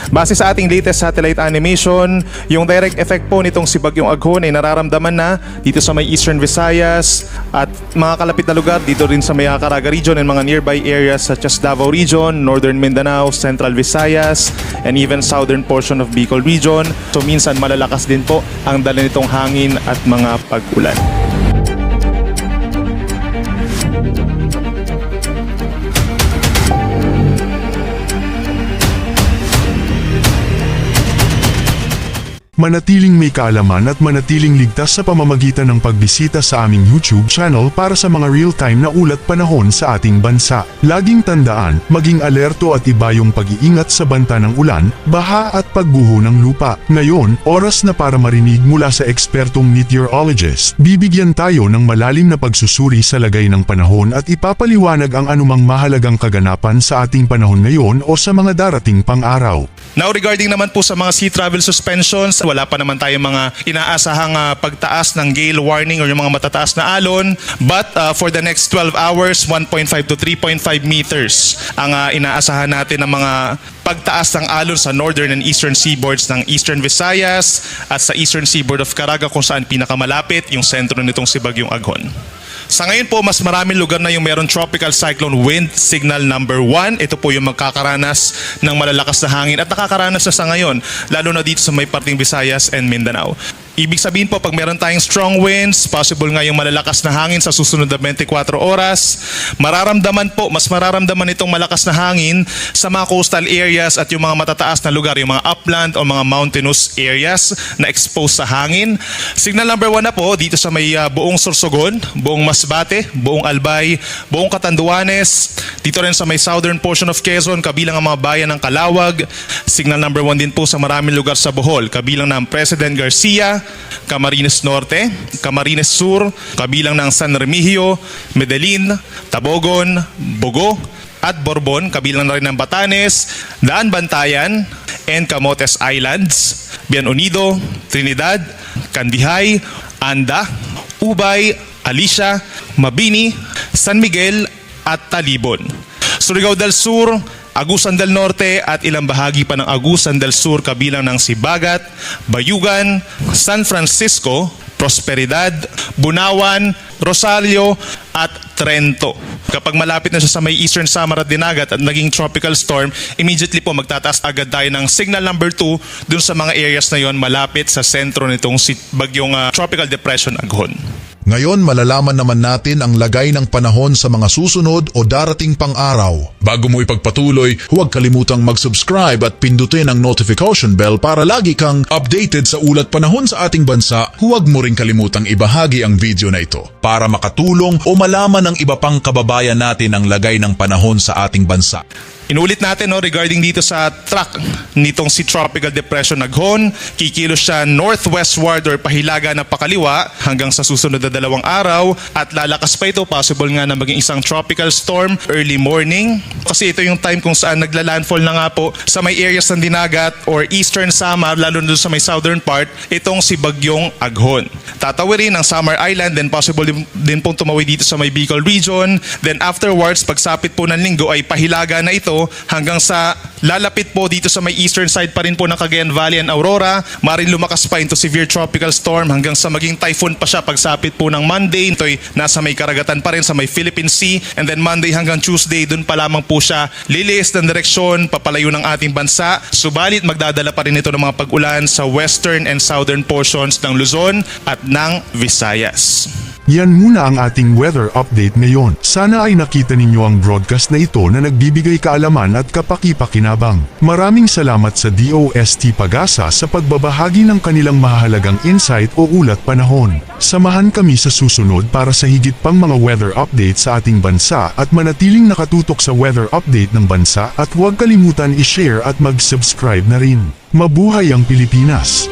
Base sa ating latest satellite animation, yung direct effect po nitong si Bagyong Aghon ay nararamdaman na dito sa may Eastern Visayas at mga kalapit na lugar dito rin sa may Caraga region and mga nearby areas such as Davao region, Northern Mindanao, Central Visayas, and even southern portion of Bicol region. So minsan malalakas din po ang dala nitong hangin at mga pag-ulan. Manatiling may kaalaman at manatiling ligtas sa pamamagitan ng pagbisita sa aming YouTube channel para sa mga real-time na ulat panahon sa ating bansa. Laging tandaan, maging alerto at iba yung pag-iingat sa banta ng ulan, baha at pagguho ng lupa. Ngayon, oras na para marinig mula sa ekspertong meteorologist. Bibigyan tayo ng malalim na pagsusuri sa lagay ng panahon at ipapaliwanag ang anumang mahalagang kaganapan sa ating panahon ngayon o sa mga darating pang-araw. Now regarding naman po sa mga sea travel suspensions, wala pa naman tayong mga inaasahang pagtaas ng gale warning or yung mga matataas na alon. But for the next 12 hours, 1.5 to 3.5 meters ang inaasahan natin ng mga pagtaas ng alon sa northern and eastern seaboards ng Eastern Visayas at sa eastern seaboard of Caraga kung saan pinakamalapit yung sentro nitong si Bagyong Aghon. Sa ngayon po, mas maraming lugar na yung meron tropical cyclone wind signal number 1. Ito po yung magkakaranas ng malalakas na hangin at nakakaranas na sa ngayon, lalo na dito sa may parting Visayas and Mindanao. Ibig sabihin po, pag meron tayong strong winds, possible nga yung malalakas na hangin sa susunod na 24 oras. Mas mararamdaman itong malakas na hangin sa mga coastal areas at yung mga matataas na lugar, yung mga upland o mga mountainous areas na exposed sa hangin. Signal number 1 na po dito sa may buong Sorsogon, buong Masbate, buong Albay, buong Catanduanes, dito rin sa may southern portion of Quezon, kabilang ang mga bayan ng Calawag. Signal number 1 din po sa maraming lugar sa Bohol, kabilang ng President Garcia, Camarines Norte, Camarines Sur, kabilang ng San Remigio, Medellin, Tabogon, Bogo, at Borbon, kabilang na rin ng Batanes, Daan Bantayan, and Camotes Islands, Bian Unido, Trinidad, Candihay, Anda, Ubay, Alicia, Mabini, San Miguel, at Talibon. Surigao del Sur, Agusan del Norte at ilang bahagi pa ng Agusan del Sur kabilang ng Sibagat, Bayugan, San Francisco, Prosperidad, Bunawan, Rosario at Trento. Kapag malapit na siya sa may Eastern Samar at Dinagat at naging tropical storm, immediately po magtataas agad tayo ng signal number 2 dun sa mga areas na yon malapit sa sentro nitong bagyong Tropical Depression Aghon. Ngayon malalaman naman natin ang lagay ng panahon sa mga susunod o darating pang-araw. Bago mo ipagpatuloy, huwag kalimutang mag-subscribe at pindutin ang notification bell para lagi kang updated sa ulat panahon sa ating bansa. Huwag mo rin kalimutang ibahagi ang video na ito para makatulong o malaman ng iba pang kababayan natin ang lagay ng panahon sa ating bansa. Inulit natin regarding dito sa track nitong si Tropical Depression Aghon, kikilos siya northwestward or pahilaga na pakaliwa hanggang sa susunod na 2 araw at lalakas pa ito, possible nga na maging isang tropical storm early morning kasi ito yung time kung saan nagla-landfall na nga po sa may areas ng Dinagat or Eastern Samar, lalo na sa may southern part, itong si Bagyong Aghon. Tatawirin ang Samar Island, then possible din pong tumawid dito sa may Bicol region, then afterwards pagsapit po ng linggo ay pahilaga na ito hanggang sa lalapit po dito sa may eastern side pa rin po ng Cagayan Valley and Aurora. Maring lumakas pa into severe tropical storm hanggang sa maging typhoon pa siya pagsapit po ng Monday. Ito'y nasa may karagatan pa rin sa may Philippine Sea, and then Monday hanggang Tuesday dun pa lamang po siya lilis ng direksyon papalayo ng ating bansa. Subalit magdadala pa rin ito ng mga pag-ulan sa western and southern portions ng Luzon at ng Visayas. Yan muna ang ating weather update ngayon. Sana ay nakita ninyo ang broadcast na ito na nagbibigay kaalaman at kapaki-pakinabang. Maraming salamat sa DOST Pag-asa sa pagbabahagi ng kanilang mahalagang insight o ulat panahon. Samahan kami sa susunod para sa higit pang mga weather update sa ating bansa at manatiling nakatutok sa weather update ng bansa at huwag kalimutan i-share at mag-subscribe na rin. Mabuhay ang Pilipinas!